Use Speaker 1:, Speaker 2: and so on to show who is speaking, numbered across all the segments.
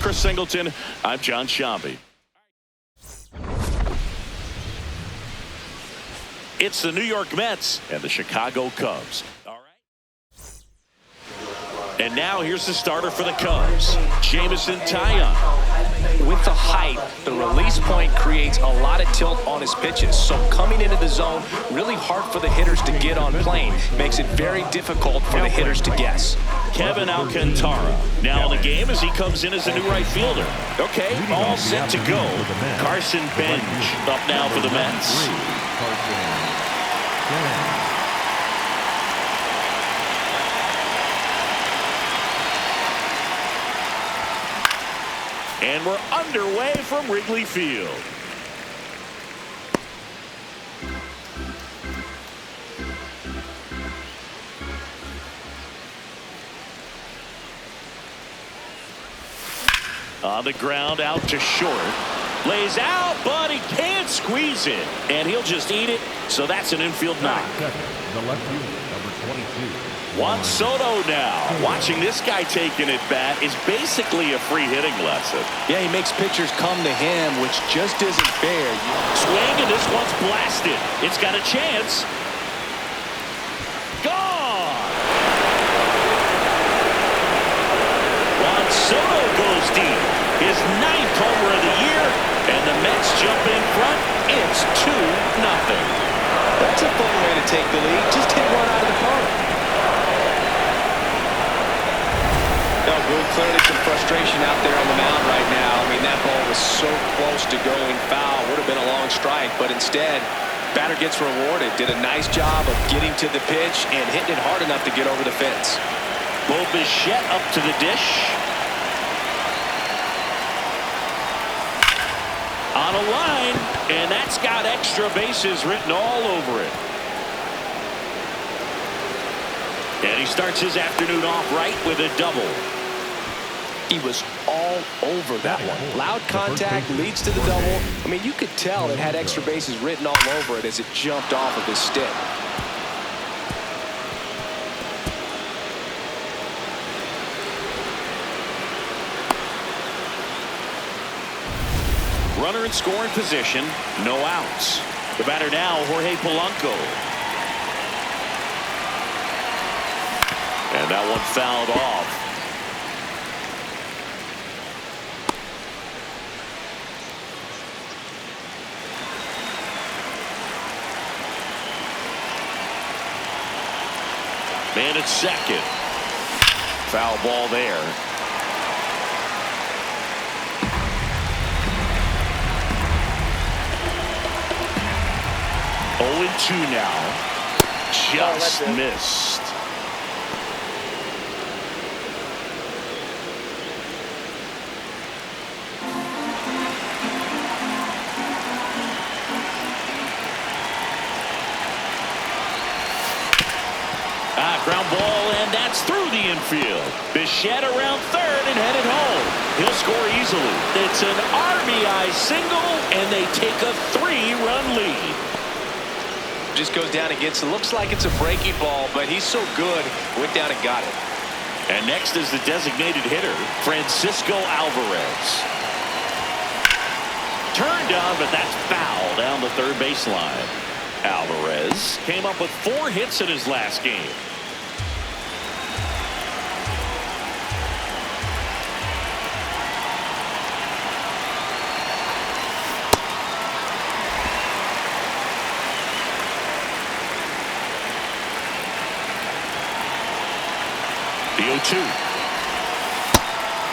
Speaker 1: Chris Singleton. I'm John Shambi. It's the New York Mets and the Chicago Cubs. All right. And now here's the starter for the Cubs, Jameson Taillon.
Speaker 2: With the height, the release point creates a lot of tilt on his pitches. So coming into the zone, really hard for the hitters to get on plane. Makes it very difficult for the hitters to guess.
Speaker 1: Kevin Alcantara now in the game as he comes in as a new right fielder. Okay, all set to go. Carson Bench up now for the Mets. And we're underway from Wrigley Field. On the ground, out to short. Lays out, but he can't squeeze it. And he'll just eat it, so that's an infield knock.
Speaker 3: The left fielder, number 22.
Speaker 1: Juan Soto now. Watching this guy taking at bat is basically a free hitting lesson.
Speaker 2: Yeah, he makes pitchers come to him, which just isn't fair.
Speaker 1: Swing, and this one's blasted. It's got a chance. Gone! Juan Soto goes deep. His 9th homer of the year, and the Mets jump in front. It's 2-0.
Speaker 2: That's a fun way to take the lead. Just hit one out of the park. No, Boone, clearly some frustration out there on the mound right now. I mean, that ball was so close to going foul. Would have been a long strike, but instead, batter gets rewarded. Did a nice job of getting to the pitch and hitting it hard enough to get over the fence.
Speaker 1: Bo Bichette up to the dish. On a line, and that's got extra bases written all over it. And he starts his afternoon off right with a double.
Speaker 2: He was all over that one. Loud contact leads to the double. I mean, you could tell it had extra bases written all over it as it jumped off of his stick.
Speaker 1: Runner in scoring position, no outs. The batter now, Jorge Polanco. And that one fouled off. Man at second. Foul ball there. Oh, 0-2 now. Just missed. Ground ball, and that's through the infield. Bichette around third and headed home. He'll score easily. It's an RBI single, and they take a 3-run lead.
Speaker 2: Just goes down and gets it. Looks like it's a breaking ball, but he's so good. Went down and got it.
Speaker 1: And next is the designated hitter, Francisco Alvarez. Turned on, but that's foul down the third baseline. Alvarez came up with 4 hits in his last game. The 0-2.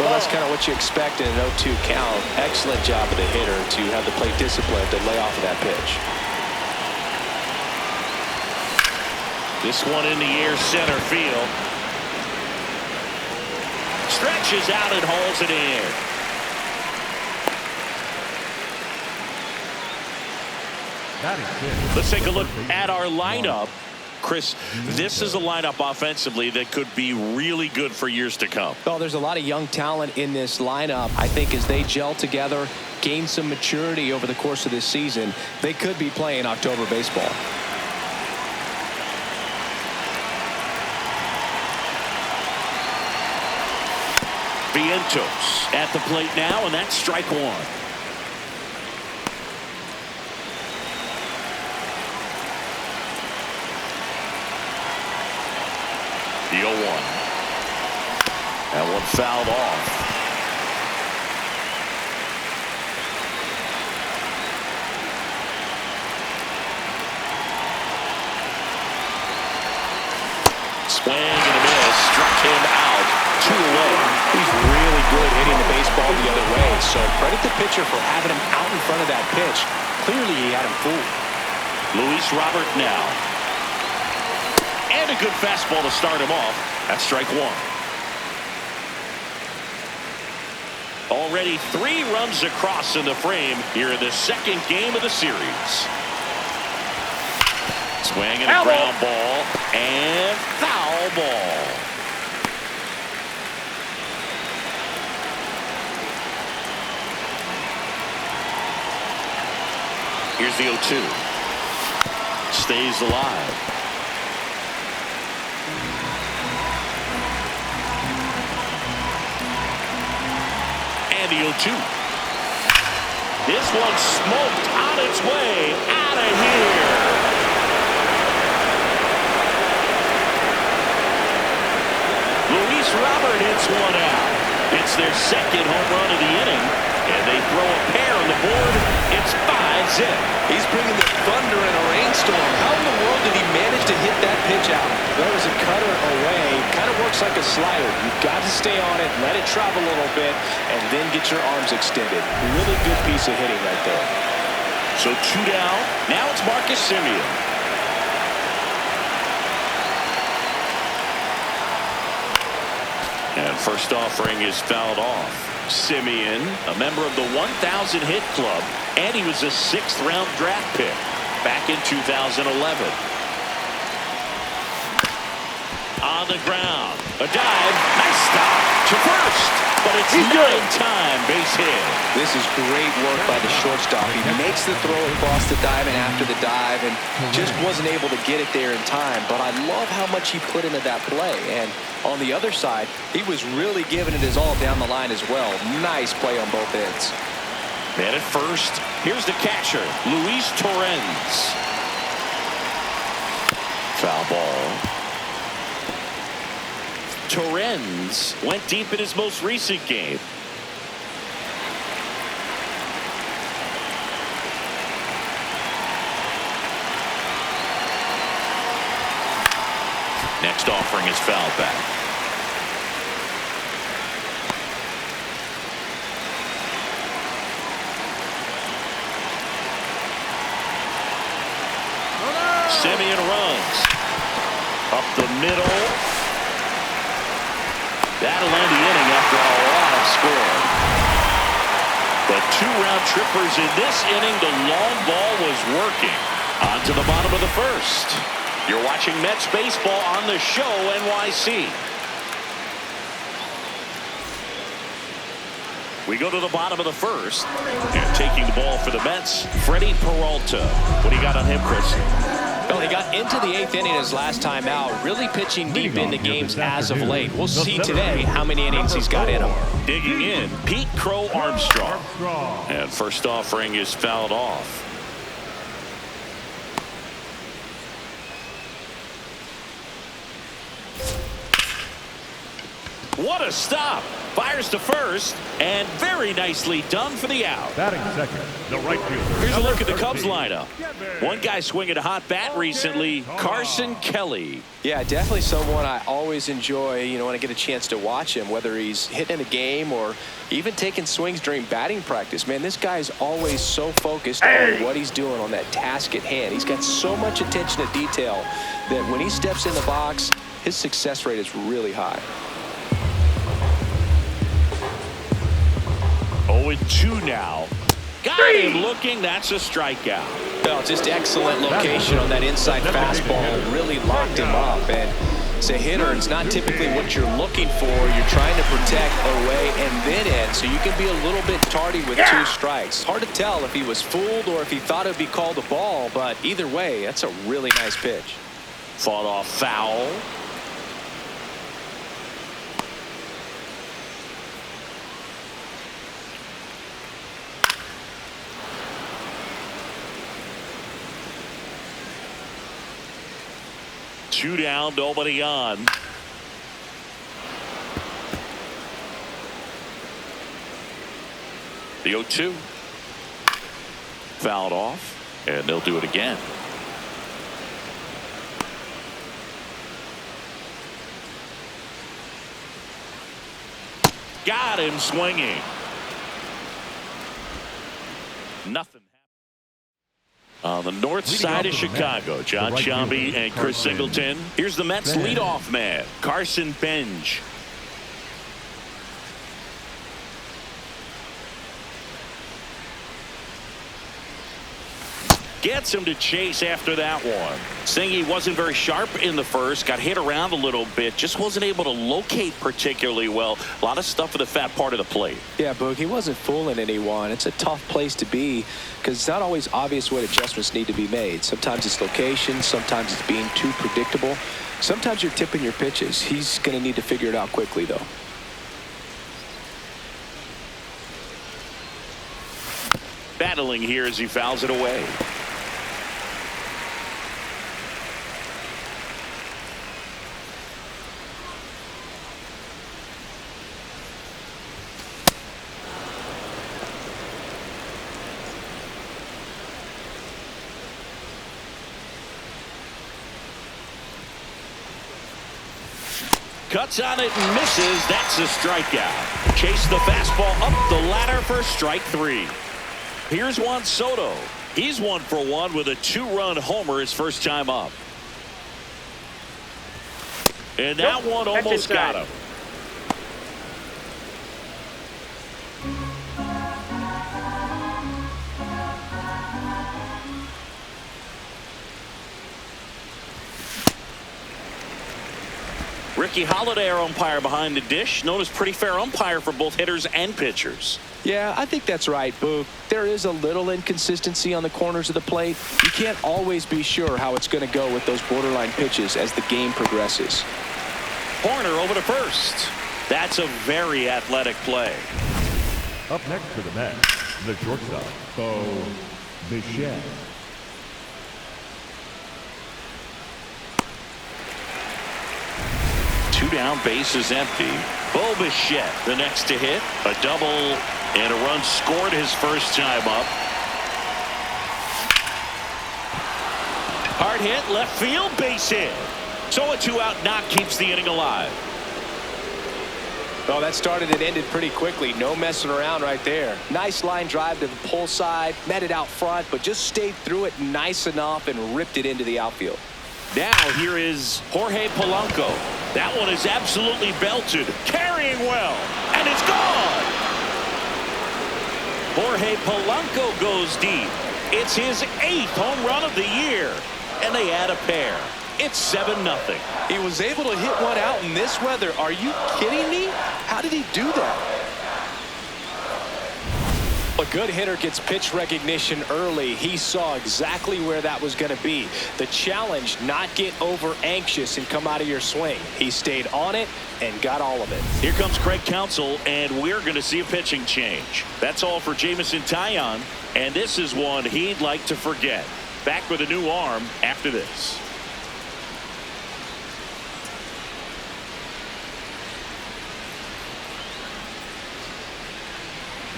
Speaker 2: Well, that's kind of what you expect in an 0-2 count. Excellent job of the hitter to have the plate discipline to lay off of that pitch.
Speaker 1: This one in the air, center field. Stretches out and hauls it in. Let's take a look at our lineup. Chris, this is a lineup offensively that could be really good for years to come.
Speaker 2: Well, there's a lot of young talent in this lineup. I think as they gel together, gain some maturity over the course of this season, they could be playing October baseball.
Speaker 1: Vientos at the plate now, and that's strike one. The 0-1. That one fouled off. Swing and a miss. Struck him out. 2 away.
Speaker 2: He's really good hitting the baseball the other way, so credit the pitcher for having him out in front of that pitch. Clearly he had him fooled.
Speaker 1: Luis Robert now. And a good fastball to start him off. That's strike one. Already 3 runs across in the frame here in the second game of the series. Swing and a ground ball and foul ball. Here's the 0-2. Stays alive. And the 0-2. This one smoked on its way out of here. Luis Robert hits one out. It's their second home run of the inning, and they throw a pair on the board. It's 5-zip.
Speaker 2: He's bringing the thunder in a rainstorm. How in the world did he manage to hit that pitch out? That was a cutter away. Kind of works like a slider. You've got to stay on it, let it travel a little bit, and then get your arms extended. Really good piece of hitting right there.
Speaker 1: So 2 down. Now it's Marcus Semien. And first offering is fouled off. Semien, a member of the 1,000 hit club, and he was a 6th-round draft pick back in 2011. On the ground, a dive, nice stop to first, but it's not in time. Base hit.
Speaker 2: This is great work by the shortstop. He makes the throw across the dive and after the dive, and just wasn't able to get it there in time. But I love how much he put into that play. And on the other side, he was really giving it his all down the line as well. Nice play on both ends.
Speaker 1: Man at first, here's the catcher, Luis Torrens. Foul ball. Torrens went deep in his most recent game. Next offering is fouled back. Semien runs up the middle. That'll end the inning after a lot of scoring. But 2 round trippers in this inning. The long ball was working. On to the bottom of the first. You're watching Mets baseball on the show NYC. We go to the bottom of the first. And taking the ball for the Mets, Freddie Peralta. What do you got on him, Chris?
Speaker 2: Well, he got into the 8th inning his last time out, really pitching deep into games as of late. We'll see today how many innings he's got in him.
Speaker 1: Digging in, Pete Crow Armstrong. And first offering is fouled off. What a stop. Fires to first, and very nicely done for the out.
Speaker 3: Batting second, the right fielder.
Speaker 1: Here's a look at the Cubs lineup. One guy swinging a hot bat recently, Carson Kelly.
Speaker 2: Yeah, definitely someone I always enjoy, when I get a chance to watch him, whether he's hitting in a game or even taking swings during batting practice. Man, this guy's always so focused on what he's doing on that task at hand. He's got so much attention to detail that when he steps in the box, his success rate is really high.
Speaker 1: 0-2 now. Got him looking. That's a strikeout.
Speaker 2: Well, just excellent location on that inside fastball. Really locked him up. And as a hitter, it's not typically what you're looking for. You're trying to protect away and then in, so you can be a little bit tardy with 2 strikes. Hard to tell if he was fooled or if he thought it would be called a ball, but either way, that's a really nice pitch.
Speaker 1: Fought off foul. 2 down, nobody on. The 0-2. Fouled off, and they'll do it again. Got him swinging. Nothing. On the north side of Chicago, John Sciambi and Chris Singleton. Here's the Mets leadoff man, Carson Bench. Gets him to chase after that one. Singy wasn't very sharp in the first, got hit around a little bit, just wasn't able to locate particularly well. A lot of stuff for the fat part of the plate.
Speaker 2: Yeah, Boog, he wasn't fooling anyone. It's a tough place to be because it's not always obvious what adjustments need to be made. Sometimes it's location, sometimes it's being too predictable. Sometimes you're tipping your pitches. He's going to need to figure it out quickly, though.
Speaker 1: Battling here as he fouls it away. Cuts on it and misses. That's a strikeout. Chase the fastball up the ladder for strike 3. Here's Juan Soto. He's 1 for 1 with a 2-run homer his first time up. And that one almost got him. Ricky Holiday, our umpire behind the dish, known as pretty fair umpire for both hitters and pitchers.
Speaker 2: Yeah, I think that's right, Boog. There is a little inconsistency on the corners of the plate. You can't always be sure how it's going to go with those borderline pitches as the game progresses.
Speaker 1: Horner over to first. That's a very athletic play.
Speaker 3: Up next for the Mets, the shortstop, Bo Bichette.
Speaker 1: 2 down, base is empty. Bo Bichette, the next to hit. A double and a run scored his first time up. Hard hit, left field, base hit. So a 2-out knock keeps the inning alive.
Speaker 2: Oh, that started and ended pretty quickly. No messing around right there. Nice line drive to the pull side, met it out front, but just stayed through it nice enough and ripped it into the outfield.
Speaker 1: Now here is Jorge Polanco. That one is absolutely belted, carrying well, and it's gone. Jorge Polanco goes deep. It's his 8th home run of the year, and they add a pair. It's 7-0.
Speaker 2: He was able to hit one out in this weather. Are you kidding me? How did he do that? A good hitter gets pitch recognition early. He saw exactly where that was going to be. The challenge, not get over anxious and come out of your swing. He stayed on it and got all of it.
Speaker 1: Here comes Craig Counsell, and we're going to see a pitching change. That's all for Jameson Taillon, and this is one he'd like to forget. Back with a new arm after this.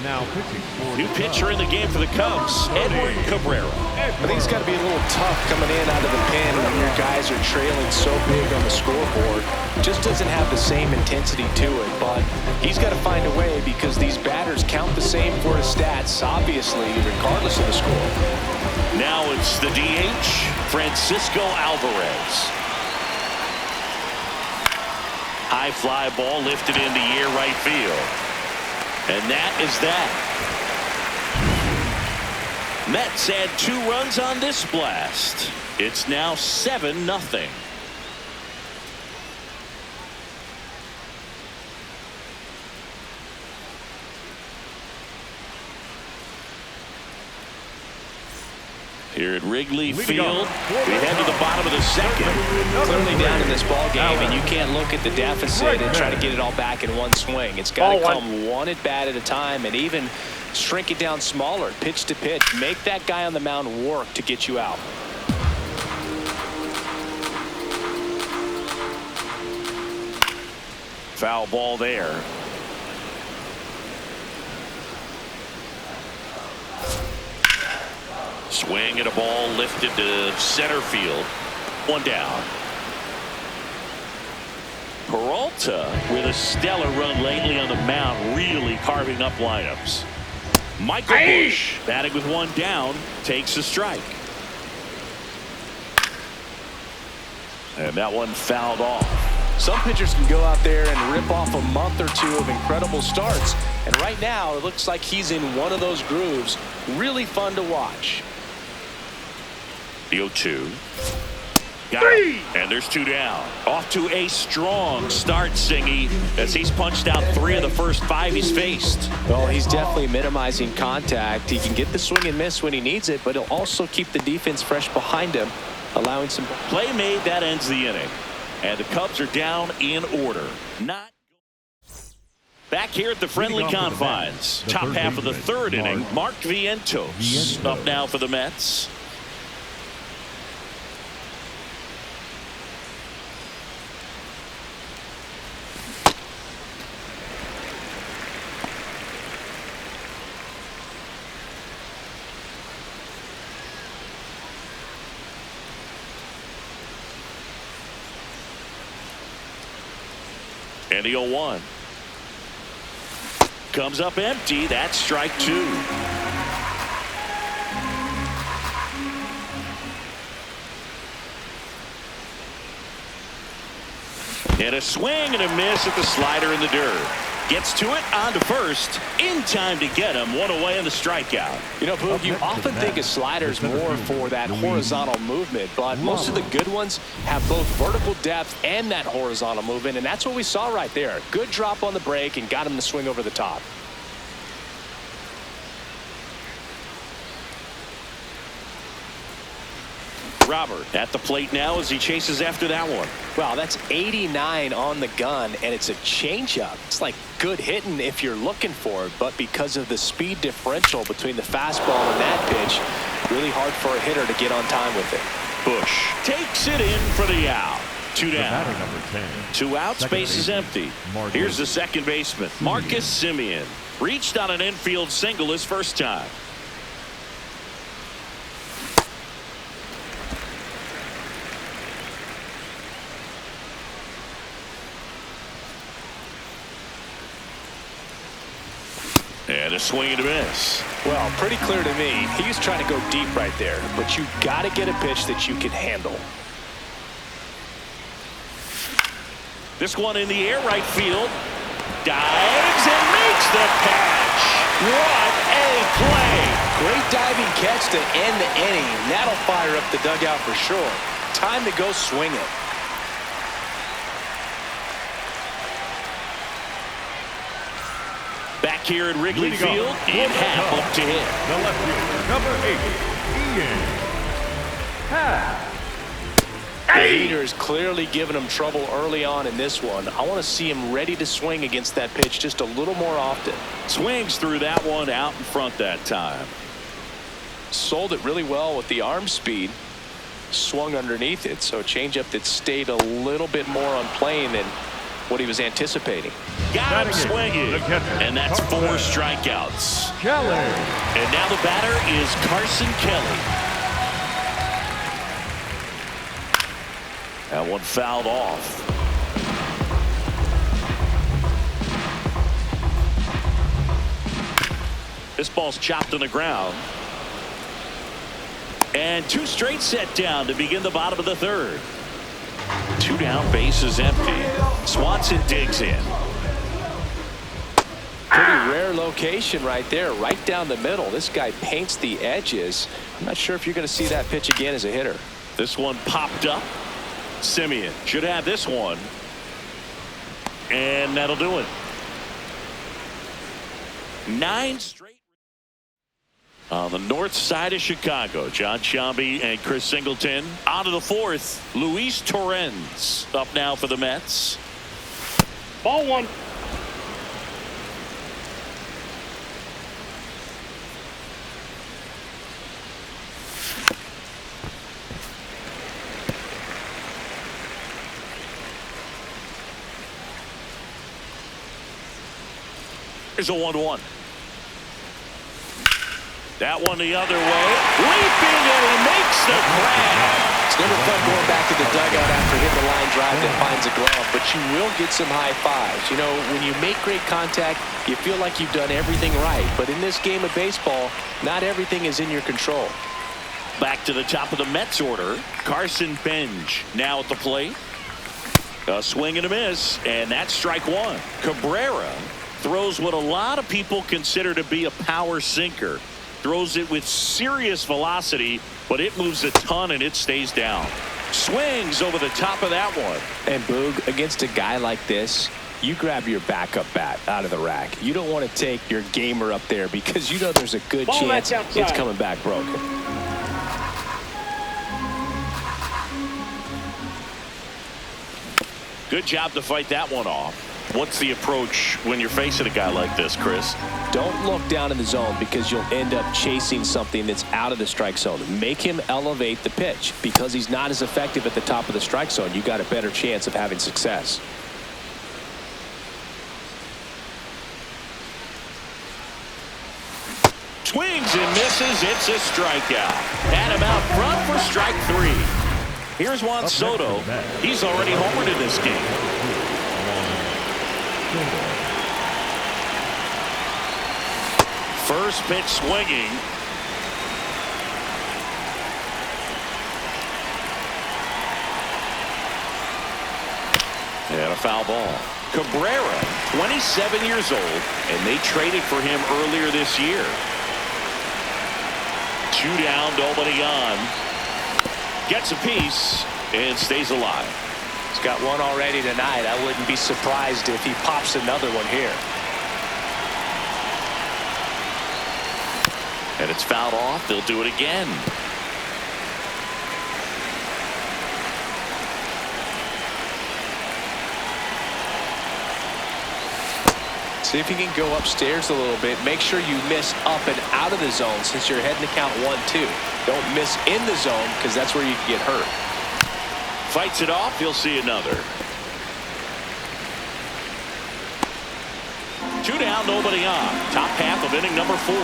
Speaker 3: Now pitching for
Speaker 1: New pitcher in the game for the Cubs, Edward Cabrera.
Speaker 2: I think it's got to be a little tough coming in out of the pen when your guys are trailing so big on the scoreboard. Just doesn't have the same intensity to it, but he's got to find a way because these batters count the same for his stats, obviously, regardless of the score.
Speaker 1: Now it's the DH, Francisco Alvarez. High fly ball lifted in the air right field. And that is that. Mets add 2 runs on this blast. It's now 7-0. Here at Wrigley Field, we head to the bottom of the second.
Speaker 2: Clearly down in this ball game, and you can't look at the deficit and try to get it all back in one swing. It's got to come one at bat at a time, and even shrink it down smaller, pitch to pitch. Make that guy on the mound work to get you out.
Speaker 1: Foul ball there. Swing and a ball lifted to center field. One down. Peralta with a stellar run lately on the mound, really carving up lineups. Michael Busch batting with one down, takes a strike. And that one fouled off.
Speaker 2: Some pitchers can go out there and rip off a month or two of incredible starts. And right now, it looks like he's in one of those grooves. Really fun to watch.
Speaker 1: The 0-2. Got him. And there's two down. Off to a strong start, Singy, as he's punched out 3 of the first 5 he's faced.
Speaker 2: Well, he's definitely minimizing contact. He can get the swing and miss when he needs it, but he'll also keep the defense fresh behind him, allowing some
Speaker 1: play made. That ends the inning. And the Cubs are down in order. Not back here at the friendly confines. Top half of the third inning. Mark Vientos up now for the Mets. And the 0-1 comes up empty. That's strike 2. And a swing and a miss at the slider in the dirt. Gets to it, on to first, in time to get him. One away on the strikeout.
Speaker 2: You know, Boog, you often think of sliders more for that horizontal movement, but most of the good ones have both vertical depth and that horizontal movement, and that's what we saw right there. Good drop on the break and got him to swing over the top.
Speaker 1: Robert at the plate now as he chases after that one.
Speaker 2: Wow, that's 89 on the gun, and it's a changeup. It's like good hitting if you're looking for it, but because of the speed differential between the fastball and that pitch, really hard for a hitter to get on time with it.
Speaker 1: Busch takes it in for the out. 2 down.
Speaker 3: Number 10.
Speaker 1: 2 out, space is empty. Here's the second baseman, Marcus Semien. Reached on an infield single his first time. And a swing and a miss.
Speaker 2: Well, pretty clear to me. He was trying to go deep right there, but you got to get a pitch that you can handle.
Speaker 1: This one in the air, right field. Dives and makes the catch. What a play.
Speaker 2: Great diving catch to end the inning. That'll fire up the dugout for sure. Time to go swing it.
Speaker 1: Back here at Wrigley Field, in half up to hit.
Speaker 3: The left fielder, number 8, Ian Happ.
Speaker 2: The heater is clearly giving him trouble early on in this one. I want to see him ready to swing against that pitch just a little more often.
Speaker 1: Swings through that one out in front that time.
Speaker 2: Sold it really well with the arm speed. Swung underneath it, so a changeup that stayed a little bit more on plane than what he was anticipating.
Speaker 1: Got him swinging, and that's 4 strikeouts.
Speaker 3: Kelly.
Speaker 1: And now the batter is Carson Kelly. That one fouled off. This ball's chopped on the ground. And 2 straight set down to begin the bottom of the third. 2 down, bases empty. Swanson digs in.
Speaker 2: Pretty rare location right there, right down the middle. This guy paints the edges. I'm not sure if you're going to see that pitch again as a hitter.
Speaker 1: This one popped up. Semien should have this one. And that'll do it. 9 straight. On the north side of Chicago, John Sciambi and Chris Singleton. On to the 4th, Luis Torrens up now for the Mets.
Speaker 4: Ball 1.
Speaker 1: Here's a 1-1. That one the other way. Leaping, and he makes the grab.
Speaker 2: It's never fun going back to the dugout after hitting the line drive that finds a glove, but you will get some high fives. You know, when you make great contact, you feel like you've done everything right. But in this game of baseball, not everything is in your control.
Speaker 1: Back to the top of the Mets order. Carson Bench now at the plate. A swing and a miss, and that's strike one. Cabrera throws what a lot of people consider to be a power sinker. Throws it with serious velocity, but it moves a ton and it stays down. Swings over the top of that one.
Speaker 2: And Boog, against a guy like this, you grab your backup bat out of the rack. You don't want to take your gamer up there because you know there's a good chance it's coming back broken.
Speaker 1: Good job to fight that one off. What's the approach when you're facing a guy like this, Chris?
Speaker 2: Don't look down in the zone because you'll end up chasing something that's out of the strike zone. Make him elevate the pitch. Because he's not as effective at the top of the strike zone, you got a better chance of having success.
Speaker 1: Swings and misses. It's a strikeout. Had him out front for strike three. Here's Juan Soto. He's already homered in this game. First pitch swinging. And a foul ball. Cabrera, 27 years old, and they traded for him earlier this year. 2 down, nobody on. Gets a piece and stays alive.
Speaker 2: He's got one already tonight. I wouldn't be surprised if he pops another one here.
Speaker 1: And it's fouled off. They'll do it again.
Speaker 2: See if you can go upstairs a little bit. Make sure you miss up and out of the zone since you're heading to count 1-2. Don't miss in the zone because that's where you can get hurt.
Speaker 1: Fights it off. You'll see another. 2 down, nobody on. Top half of inning number 4.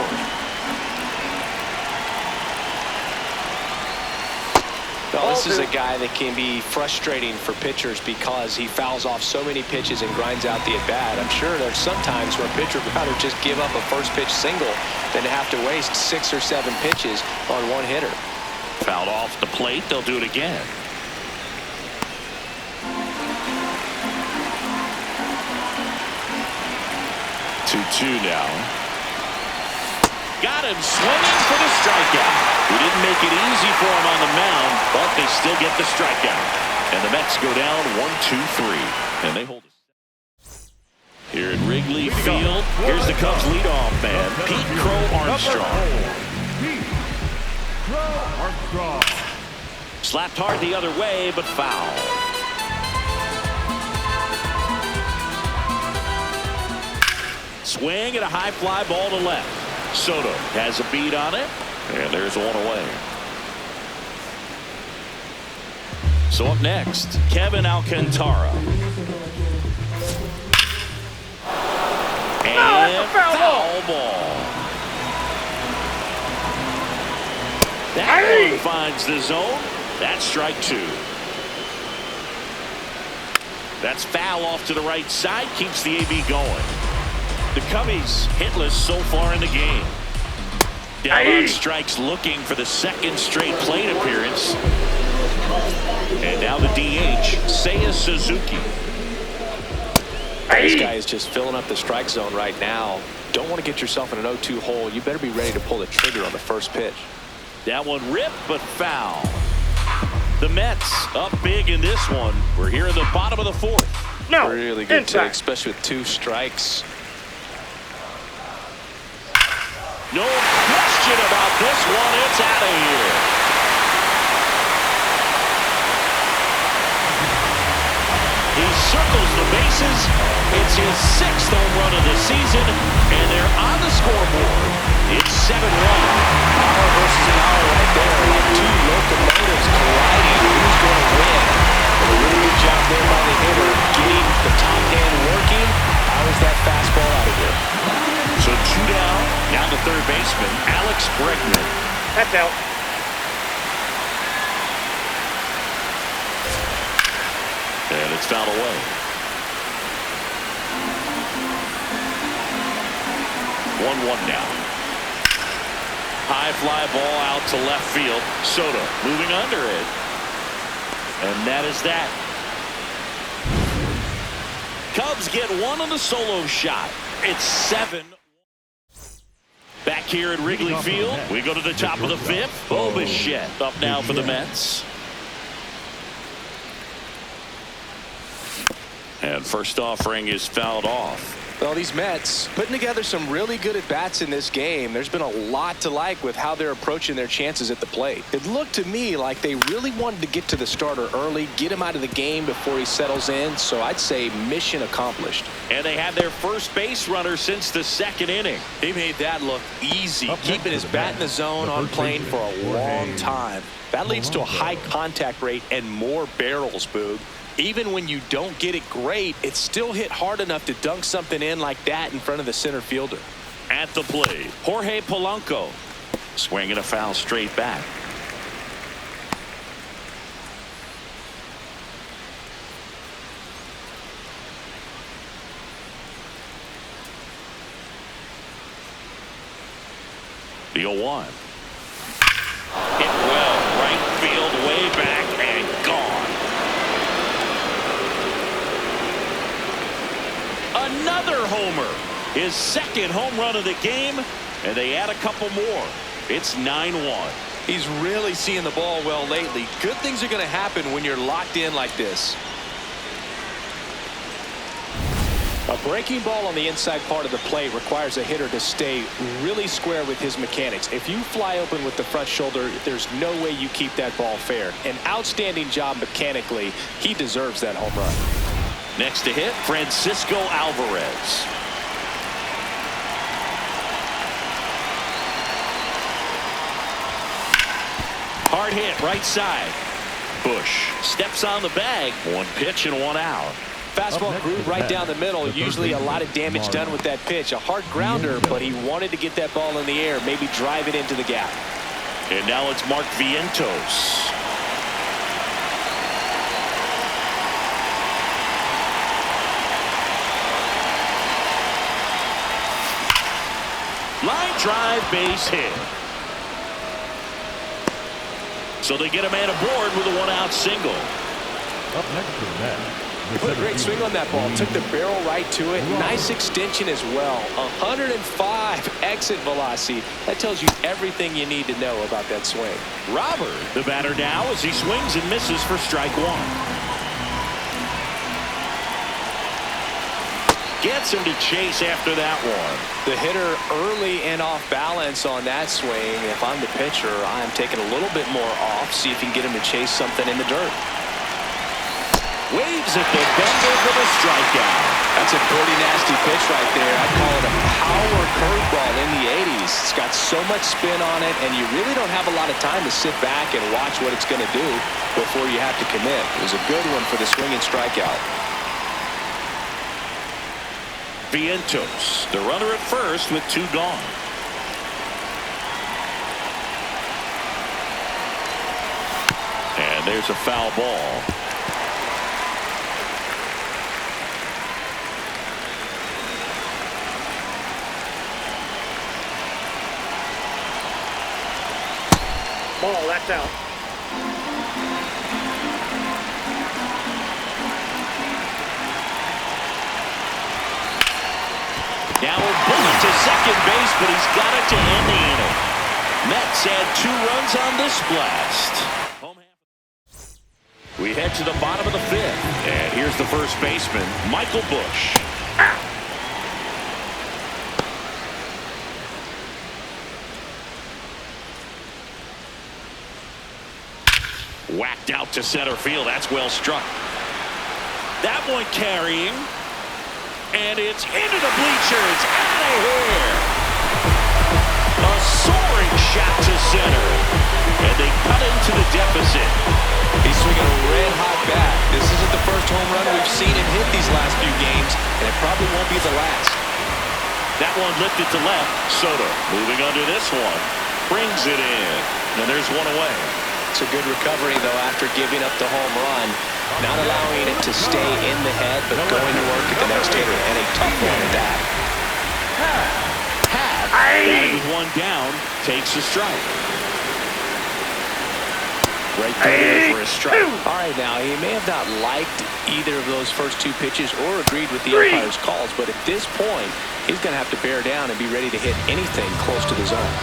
Speaker 2: Well, this is a guy that can be frustrating for pitchers because he fouls off so many pitches and grinds out the at-bat. I'm sure there's some times where a pitcher would rather just give up a first pitch single than to have to waste 6 or 7 pitches on one hitter.
Speaker 1: Fouled off the plate. They'll do it again. 2-2 now. Got him swinging for the strikeout. We didn't make it easy for him on the mound, but they still get the strikeout. And the Mets go down 1-2-3. And they hold it. Here at Wrigley Field, here's the Cubs leadoff man, Pete Crow Armstrong.
Speaker 3: Pete Crow Armstrong.
Speaker 1: Slapped hard the other way, but foul. Swing and a high fly ball to left. Soto has a beat on it, and there's one away. So up next, Kevin Alcantara. And foul ball. That one finds the zone. That's strike 2. That's foul off to the right side, keeps the AB going. The Cubbies hitless so far in the game. Down on strikes, looking for the second straight plate appearance. And now the DH, Seiya Suzuki.
Speaker 2: This guy is just filling up the strike zone right now. Don't want to get yourself in an 0-2 hole. You better be ready to pull the trigger on the first pitch.
Speaker 1: That one ripped, but foul. The Mets up big in this one. We're here in the bottom of the 4th.
Speaker 4: No.
Speaker 2: Really good take, especially with 2 strikes.
Speaker 1: No question about this one. It's out of here. He circles the bases. It's his 6th home run of the season, and they're on the scoreboard. It's 7-1.
Speaker 2: Power versus an hour right there. Like 2 locomotives colliding. Who's going to win? A really good job there by the hitter, getting the top hand working. How is that fastball out of here?
Speaker 1: Bregman.
Speaker 4: That's out.
Speaker 1: And it's fouled away. One now. High fly ball out to left field. Soto moving under it. And that is that. Cubs get one on the solo shot. It's 7. Back here at Wrigley Field, we go to the top of the 5th. Bo Bichette up now for the Mets. And first offering is fouled off.
Speaker 2: Well, these Mets putting together some really good at-bats in this game. There's been a lot to like with how they're approaching their chances at the plate. It looked to me like they really wanted to get to the starter early, get him out of the game before he settles in. So I'd say mission accomplished.
Speaker 1: And they had their first base runner since the 2nd inning.
Speaker 2: He made that look easy, keeping his bat in the zone on plane for a long time. That leads to a high contact rate and more barrels, Boog. Even when you don't get it great, it's still hit hard enough to dunk something in like that in front of the center fielder.
Speaker 1: At the plate, Jorge Polanco. Swinging a foul straight back. The 0-1. Hit well, right field, way back, and gone. Another homer. His 2nd home run of the game, and they add a couple more. It's 9-1.
Speaker 2: He's really seeing the ball well lately. Good things are going to happen when you're locked in like this. A breaking ball on the inside part of the plate requires a hitter to stay really square with his mechanics. If you fly open with the front shoulder, there's no way you keep that ball fair. An outstanding job mechanically. He deserves that home run.
Speaker 1: Next to hit, Francisco Alvarez. Hard hit, right side. Bush steps on the bag. 1 pitch and 1 out.
Speaker 2: Fastball groove right down the middle. Usually a lot of damage done with that pitch. A hard grounder, but he wanted to get that ball in the air, maybe drive it into the gap.
Speaker 1: And now it's Mark Vientos. Line drive, base hit. So they get a man aboard with a 1-out single.
Speaker 3: Up next to the Mets.
Speaker 2: Put a great swing on that ball. Took the barrel right to it. Nice extension as well. 105 exit velocity. That tells you everything you need to know about that swing.
Speaker 1: Robert, the batter now, as he swings and misses for strike 1. Gets him to chase after that one.
Speaker 2: The hitter early and off balance on that swing. If I'm the pitcher, I'm taking a little bit more off. See if you can get him to chase something in the dirt.
Speaker 1: Waves at the bender for the strikeout.
Speaker 2: That's a pretty nasty pitch right there. I'd call it a power curveball in the 80s. It's got so much spin on it, and you really don't have a lot of time to sit back and watch what it's going to do before you have to commit. It was a good one for the swinging strikeout.
Speaker 1: Vientos, the runner at first with 2 gone. And there's a foul ball.
Speaker 4: Ball, that's out.
Speaker 1: Now a bullet to second base, but he's got it to end the inning. Mets add 2 runs on this blast. We head to the bottom of the 5th, and here's the first baseman, Michael Bush. Whacked out to center field. That's well struck. That one carrying. And it's into the bleachers. Out of here. A soaring shot to center. And they cut into the deficit.
Speaker 2: He's swinging a red-hot bat. This isn't the first home run we've seen him hit these last few games, and it probably won't be the last.
Speaker 1: That one lifted to left. Soto moving under this one. brings it in. And there's one away.
Speaker 2: It's a good recovery, though, after giving up the home run. Not allowing it to stay in the head, but going to work at the next hitter. And a tough one at that.
Speaker 1: Batted with one down, takes a strike. Right there for a strike.
Speaker 2: All right, now, he may have not liked either of those first two pitches or agreed with the umpire's calls, but at this point, he's going to have to bear down and be ready to hit anything close to the zone.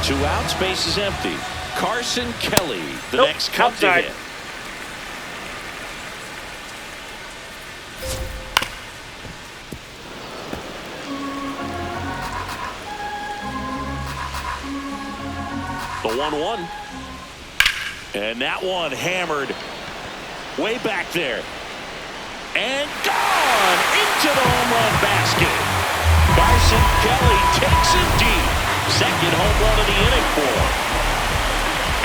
Speaker 1: 2 outs, base is empty. Carson Kelly, the next cup to hit. The 1-1. And that one hammered way back there. And gone into the home run basket. Carson Kelly takes it deep. Second home run of the inning for him.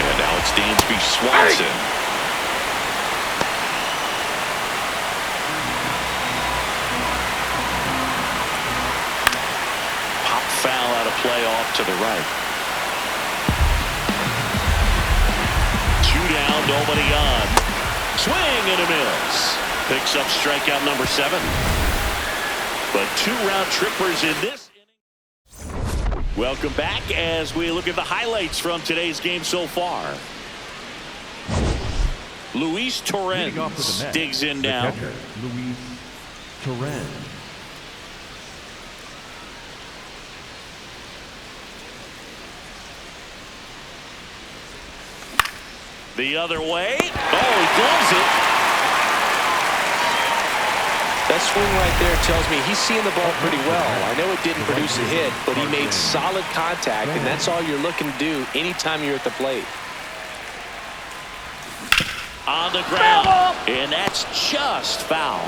Speaker 1: And now it's Dansby Swanson. Pop foul out of play off to the right. 2 down, nobody on. Swing and a miss. Picks up strikeout number 7. But 2 round trippers in this inning. Welcome back as we look at the highlights from today's game so far. Luis Torrens digs in now.
Speaker 3: Luis Torrens.
Speaker 1: The other way. Oh, he gloves it.
Speaker 2: That swing right there tells me he's seeing the ball pretty well. I know it didn't produce a hit, but he made solid contact, and that's all you're looking to do anytime you're at the plate.
Speaker 1: On the ground, and that's just foul.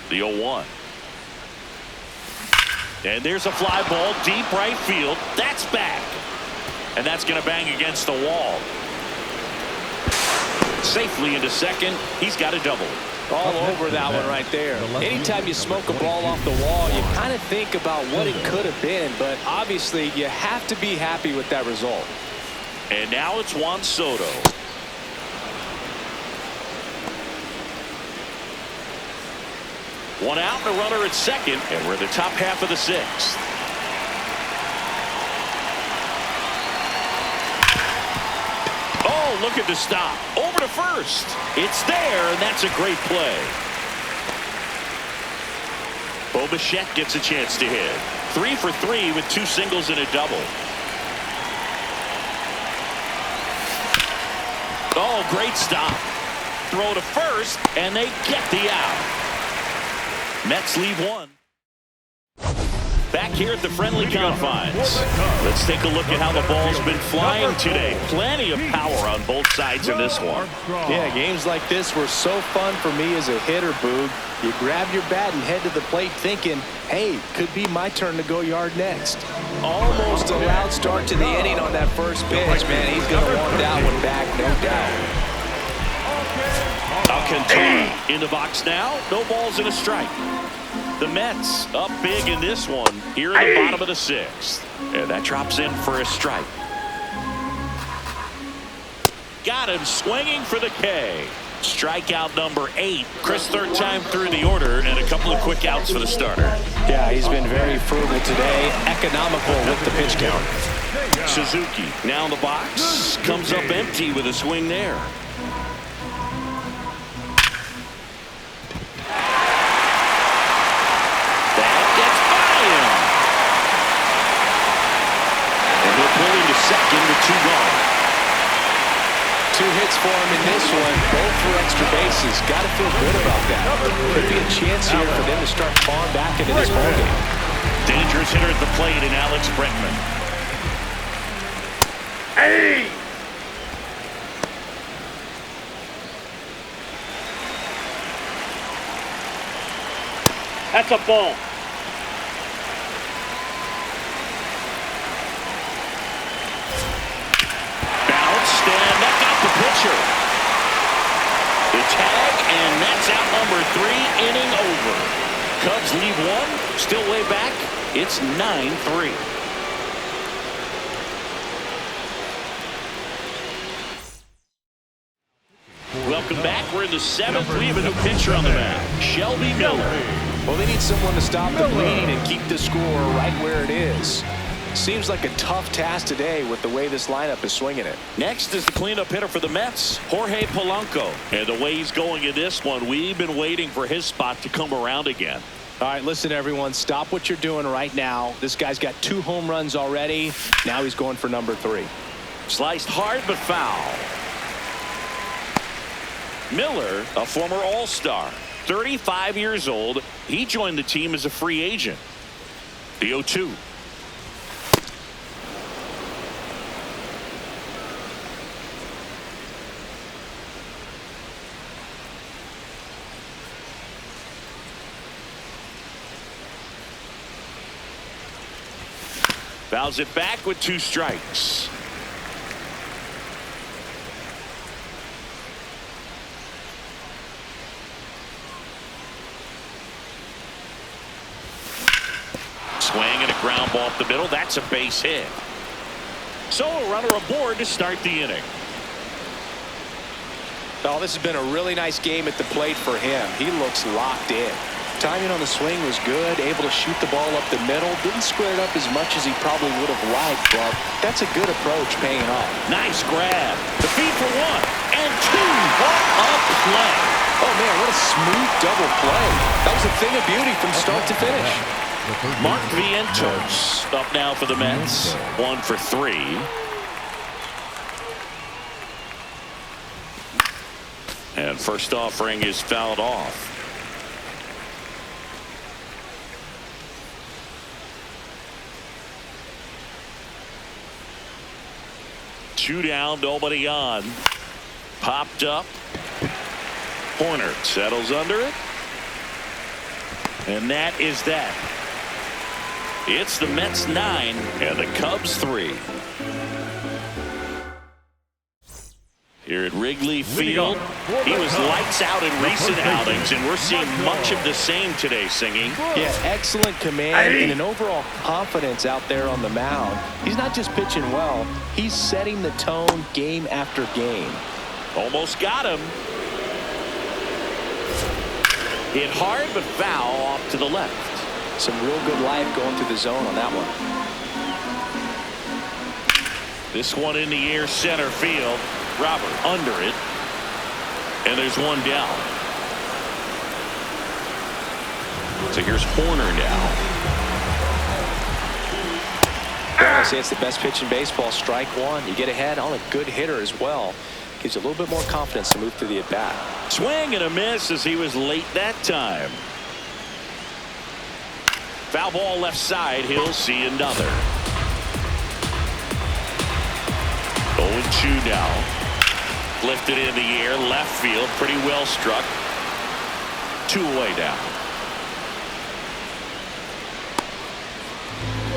Speaker 1: The 0-1. And there's a fly ball deep right field. That's back. And that's going to bang against the wall. Safely into second. He's got a double.
Speaker 2: All over that one right there. Anytime you smoke a ball off the wall, you kind of think about what it could have been, but obviously you have to be happy with that result.
Speaker 1: And now it's Juan Soto. One out and a runner at second, and we're in the top half of the 6th. Oh, looking to stop. Over to first. It's there, and that's a great play. Bo Bichette gets a chance to hit. 3 for 3 with 2 singles and a double. Oh, great stop. Throw to first, and they get the out. Mets lead 1. Back here at the friendly confines. Let's take a look at how the ball's been flying today. Plenty of power on both sides in this one.
Speaker 2: Yeah, games like this were so fun for me as a hitter, Boog. You grab your bat and head to the plate thinking, hey, could be my turn to go yard next. Almost a loud start to the inning on that first pitch, man. He's going to want that one back, no doubt.
Speaker 1: Alcantara in the box now. No balls and a strike. The Mets up big in this one here in the bottom of the 6th. And that drops in for a strike. Got him swinging for the K. Strikeout number 8. Chris, third time through the order, and a couple of quick outs for the starter.
Speaker 2: Yeah, he's been very frugal today. Economical with the pitch count.
Speaker 1: Suzuki now in the box. Comes up empty with a swing there. Second with 2 gone.
Speaker 2: 2 hits for him in this one, both for extra bases. Got to feel good about that. Could be a chance here for them to start falling back into this ballgame.
Speaker 1: Dangerous hitter at the plate in Alex Bregman.
Speaker 4: Hey! That's a ball.
Speaker 1: The tag, and that's out number 3, inning over. Cubs lead 1, still way back. It's 9-3. Welcome back. We're in the 7th. We have a new pitcher on the mound, Shelby Miller.
Speaker 2: Well, they need someone to stop the bleeding and keep the score right where it is. Seems like a tough task today with the way this lineup is swinging it.
Speaker 1: Next is the cleanup hitter for the Mets, Jorge Polanco. And the way he's going in this one, we've been waiting for his spot to come around again.
Speaker 2: All right, listen, everyone. Stop what you're doing right now. This guy's got 2 home runs already. Now he's going for number 3.
Speaker 1: Sliced hard but foul. Miller, a former All-Star, 35 years old. He joined the team as a free agent. The 0-2. Fouls it back with 2 strikes. Swing and a ground ball up the middle. That's a base hit. So a runner aboard to start the inning.
Speaker 2: Oh, this has been a really nice game at the plate for him. He looks locked in. Timing on the swing was good, able to shoot the ball up the middle. Didn't square it up as much as he probably would have liked, but that's a good approach paying off.
Speaker 1: Nice grab. The feed for 1 and 2. What a play.
Speaker 2: Oh, man, what a smooth double play. That was a thing of beauty from start to finish.
Speaker 1: Mark Vientos up now for the Mets. 1 for 3. And first offering is fouled off. Two down, nobody on. Popped up. Horner settles under it. And that is that. It's the Mets 9 and the Cubs 3. Here at Wrigley Field, he was lights out in recent outings, and we're seeing much of the same today, Singing.
Speaker 2: Yeah, excellent command and an overall confidence out there on the mound. He's not just pitching well, he's setting the tone game after game.
Speaker 1: Almost got him. Hit hard but foul off to the left.
Speaker 2: Some real good life going through the zone on that one.
Speaker 1: This one in the air, center field. Robert under it. And there's one down. So here's Horner now.
Speaker 2: I say it's the best pitch in baseball. Strike 1. You get ahead on a good hitter as well. Gives you a little bit more confidence to move through the at-bat.
Speaker 1: Swing and a miss as he was late that time. Foul ball left side. He'll see another. 0-2 now. Lifted in the air, left field, pretty well struck. 2 away down.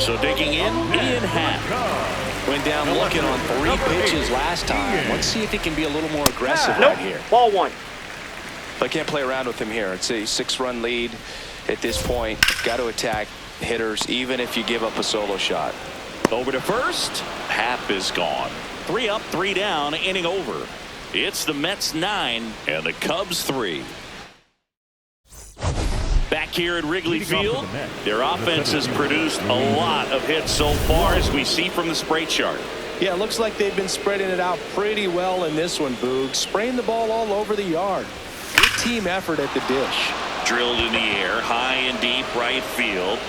Speaker 1: So digging in, Ian Happ.
Speaker 2: Went down looking on 3 pitches last time. Let's see if he can be a little more aggressive
Speaker 4: Nope.
Speaker 2: right here.
Speaker 4: Ball 1.
Speaker 2: But I can't play around with him here. It's a 6-run lead at this point. Got to attack hitters even if you give up a solo shot.
Speaker 1: Over to first. Happ is gone. 3 up, 3 down, inning over. It's the Mets 9 and the Cubs 3. Back here at Wrigley Field, their offense has produced a lot of hits so far, as we see from the spray chart.
Speaker 2: Yeah, it looks like they've been spreading it out pretty well in this one, Boog. Spraying the ball all over the yard. Good team effort at the dish.
Speaker 1: Drilled in the air, high and deep right field.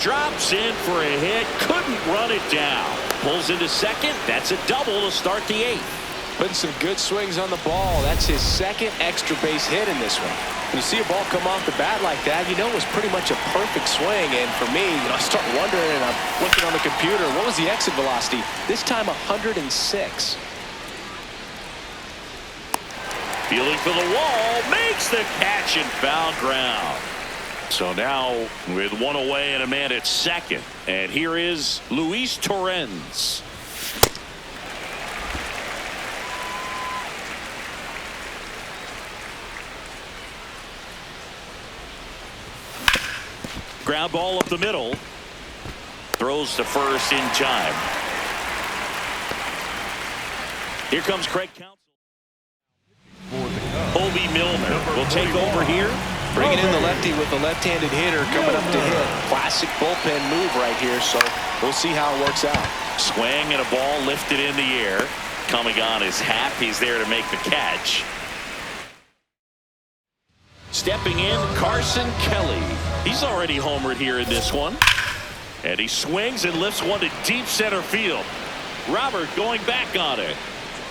Speaker 1: Drops in for a hit, couldn't run it down. Pulls into second, that's a double to start the 8th.
Speaker 2: Putting some good swings on the ball. That's his 2nd extra base hit in this one. When you see a ball come off the bat like that, you know it was pretty much a perfect swing. And for me, I start wondering, and I'm looking on the computer, what was the exit velocity? This time 106.
Speaker 1: Fielding for the wall, makes the catch and foul ground. So now with 1 away and a man at second. And here is Luis Torrens. Ground ball up the middle. Throws to first in time. Here comes Craig Counsell. Obi Milner will take over here.
Speaker 2: Bringing in the lefty with the left-handed hitter coming up to hit. Classic bullpen move right here, so we'll see how it works out.
Speaker 1: Swing and a ball lifted in the air. Coming on his hat. He's there to make the catch. Stepping in, Carson Kelly. He's already homered here in this one. And he swings and lifts one to deep center field. Robert going back on it.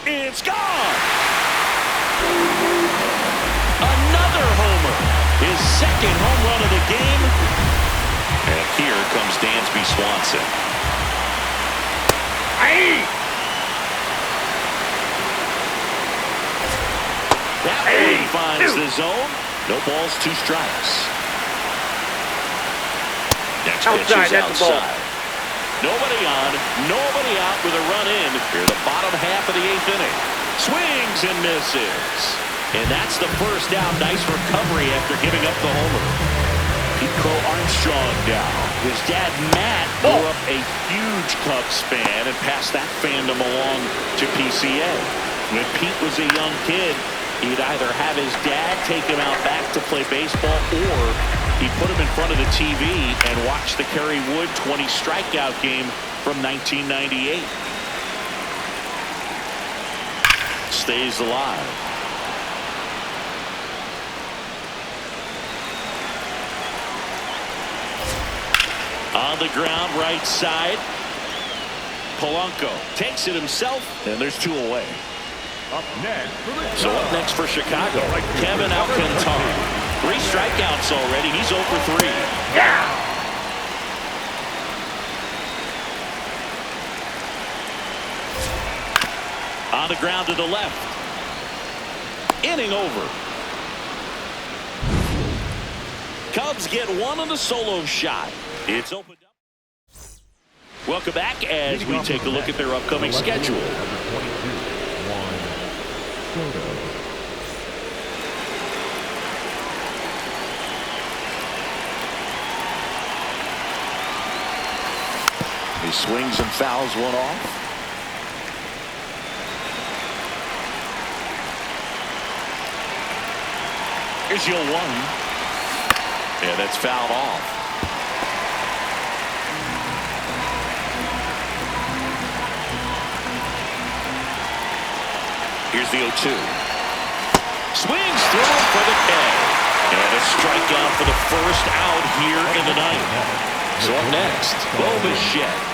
Speaker 1: It's gone! Another homer. His second home run of the game. And here comes Dansby Swanson. Aye! That one finds the zone. No balls, 2 strikes. Next pitch is outside. Nobody on, nobody out with a run in. Here the bottom half of the 8th inning. Swings and misses. And that's the first out. Nice recovery after giving up the homer. Pete Crow Armstrong down. His dad, Matt, grew up a huge Cubs fan and passed that fandom along to PCA. When Pete was a young kid, he'd either have his dad take him out back to play baseball, or he'd put him in front of the TV and watch the Kerry Wood 20 strikeout game from 1998. Stays alive. On the ground, right side. Polanco takes it himself, and there's 2 away.
Speaker 3: Up next for the
Speaker 1: So up next for Chicago, Kevin Alcantara. 3 strikeouts already. He's 0 for 3.
Speaker 4: Yeah!
Speaker 1: On the ground to the left. Inning over. Cubs get one on the solo shot. It's opened up. Welcome back as we take a look at their upcoming schedule. He swings and fouls one off. Here's your 1. Yeah, that's fouled off. Here's the 0-2. Swings through it for the K. And a strikeout for the first out here in the ninth. So up next, Bo Bichette.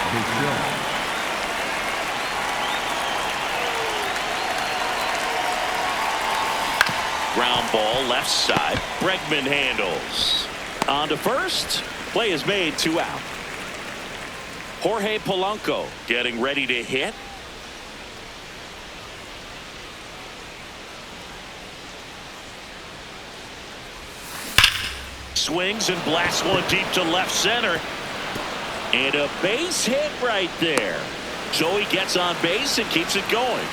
Speaker 1: Ground ball left side. Bregman handles. On to first. Play is made, 2 out. Jorge Polanco getting ready to hit. Swings and blasts one deep to left center. And a base hit right there. So he gets on base and keeps it going.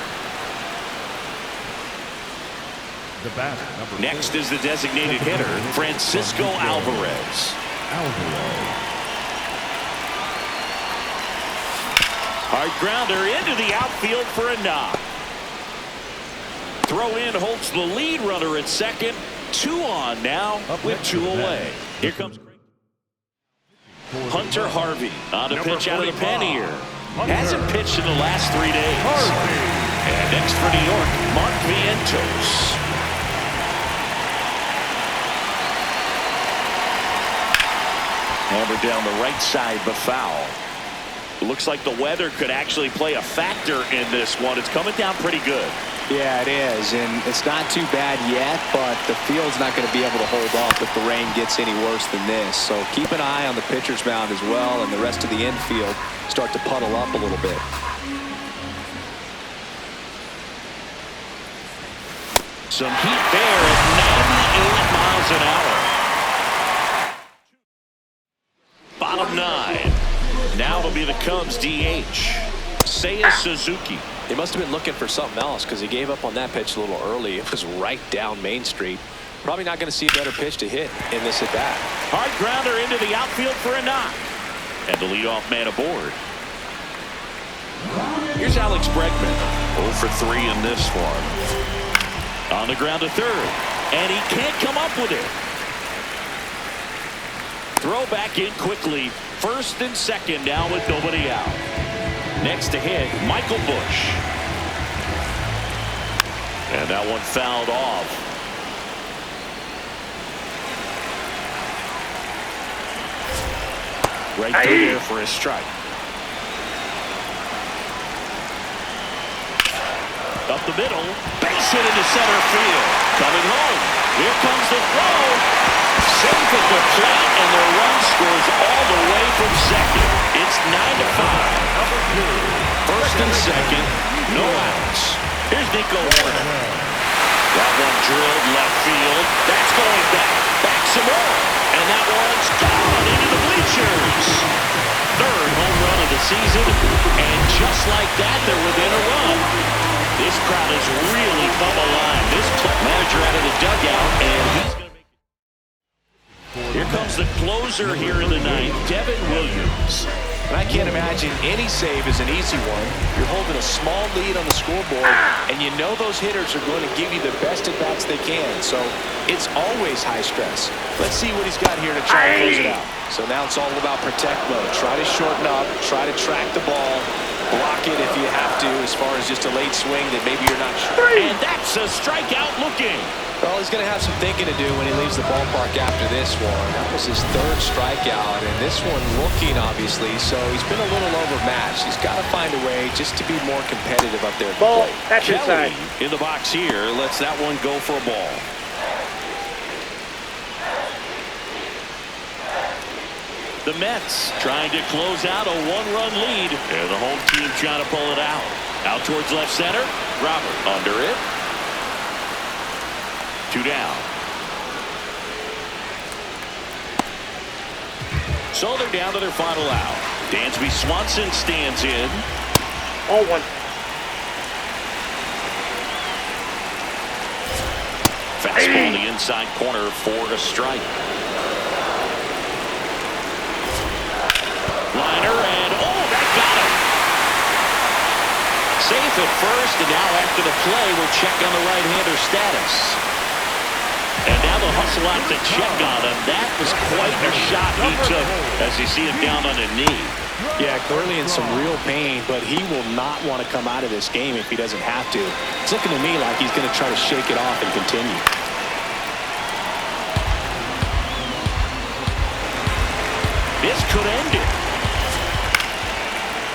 Speaker 3: The batter, number
Speaker 1: Next
Speaker 3: 4.
Speaker 1: is the designated hitter, Francisco Alvarez. Hard grounder into the outfield for a knock. Throw in holds the lead runner at second. 2 on now with 2 away. Here comes Hunter Harvey on a pitch out of the pen here. Hasn't pitched in the last 3 days. And next for New York, Mark Vientos. Hammered down the right side, but foul. Looks like the weather could actually play a factor in this one. It's coming down pretty good.
Speaker 2: Yeah, it is, and it's not too bad yet, but the field's not going to be able to hold up if the rain gets any worse than this. So keep an eye on the pitcher's mound as well, and the rest of the infield start to puddle up a little bit.
Speaker 1: Some heat there at 98 miles an hour. Bottom 9. Now it'll be the Cubs DH, Seiya Suzuki.
Speaker 2: He must have been looking for something else because he gave up on that pitch a little early. It was right down Main Street. Probably not going to see a better pitch to hit in this at bat.
Speaker 1: Hard grounder into the outfield for a knock. And the leadoff man aboard. Here's Alex Bregman. 0 for 3 in this one. On the ground to third. And he can't come up with it. Throw back in quickly. First and second now with nobody out. Next to hit, Michael Busch. And that one fouled off. Right through there for a strike. Up the middle, base hit into center field. Coming home. Here comes the throw. Safe at the plate, and the run scores all the way from second. It's 9-5. First and second, no outs. Here's Nico Hoerner. That one drilled left field. That's going back some more. And that one's gone into the bleachers. Third home run of the season, and just like that, they're within a run. This crowd has really come alive. This manager out of the dugout, and he's going to make it. Here comes the closer here in the ninth, Devin Williams.
Speaker 2: And I can't imagine any save is an easy one. You're holding a small lead on the scoreboard, and you know those hitters are going to give you the best at-bats they can. So it's always high stress. Let's see what he's got here to try to close it out. So now it's all about protect mode. Try to shorten up, try to track the ball, block it if you have to, as far as just a late swing that maybe you're not sure.
Speaker 1: And that's a strikeout looking.
Speaker 2: Well, he's going to have some thinking to do when he leaves the ballpark after this one. That was his third strikeout, and this one looking, obviously, so he's been a little overmatched. He's got to find a way just to be more competitive up there at the
Speaker 4: Ball.
Speaker 2: plate.
Speaker 4: That's
Speaker 1: Kelly
Speaker 4: inside.
Speaker 1: in the box here lets that one go for a ball. The Mets trying to close out a one-run lead, and the home team trying to pull it out. Out towards left center. Robert under it. 2 down. So they're down to their final out. Dansby Swanson stands in.
Speaker 4: 0-1.
Speaker 1: Fastball in the inside corner for a strike. Liner, and that got him. Safe at first, and now after the play, we'll check on the right-hander status. And now they'll hustle out to check on him. That was quite a shot he took as you see him down on a knee.
Speaker 2: Yeah, clearly in some real pain, but he will not want to come out of this game if he doesn't have to. It's looking to me like he's going to try to shake it off and continue.
Speaker 1: This could end it.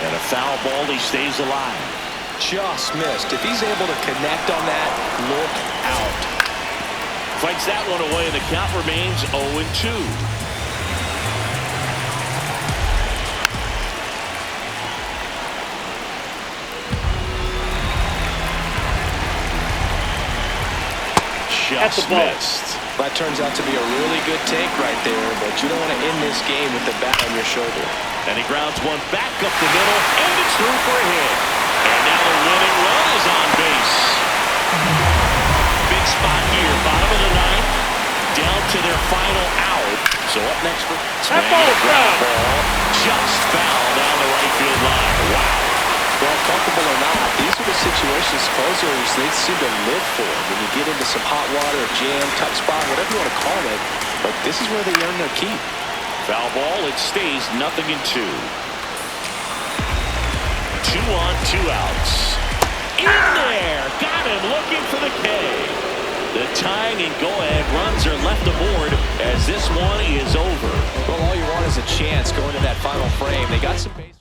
Speaker 1: And a foul ball, he stays alive.
Speaker 2: Just missed. If he's able to connect on that, look out.
Speaker 1: Fights that one away, and the count remains 0-2. Just missed.
Speaker 2: That turns out to be a really good take right there, but you don't want to end this game with the bat on your shoulder.
Speaker 1: And he grounds one back up the middle, and it's through for a hit. And now the winning run is on base. Big spot here, bottom of the ninth, down to their final out. So up next for
Speaker 4: That ball is foul.
Speaker 1: Just foul down the right field line. Wow.
Speaker 2: Well, comfortable or not, these are the situations closers they seem to live for. When you get into some hot water, jam, tough spot, whatever you want to call it, but this is where they earn their keep.
Speaker 1: Foul ball, it stays 0-2. 2 on, 2 outs. In there, got him looking for the K. The tying and go-ahead runs are left aboard as this one is over.
Speaker 2: Well, all you want is a chance going to that final frame. They got some base.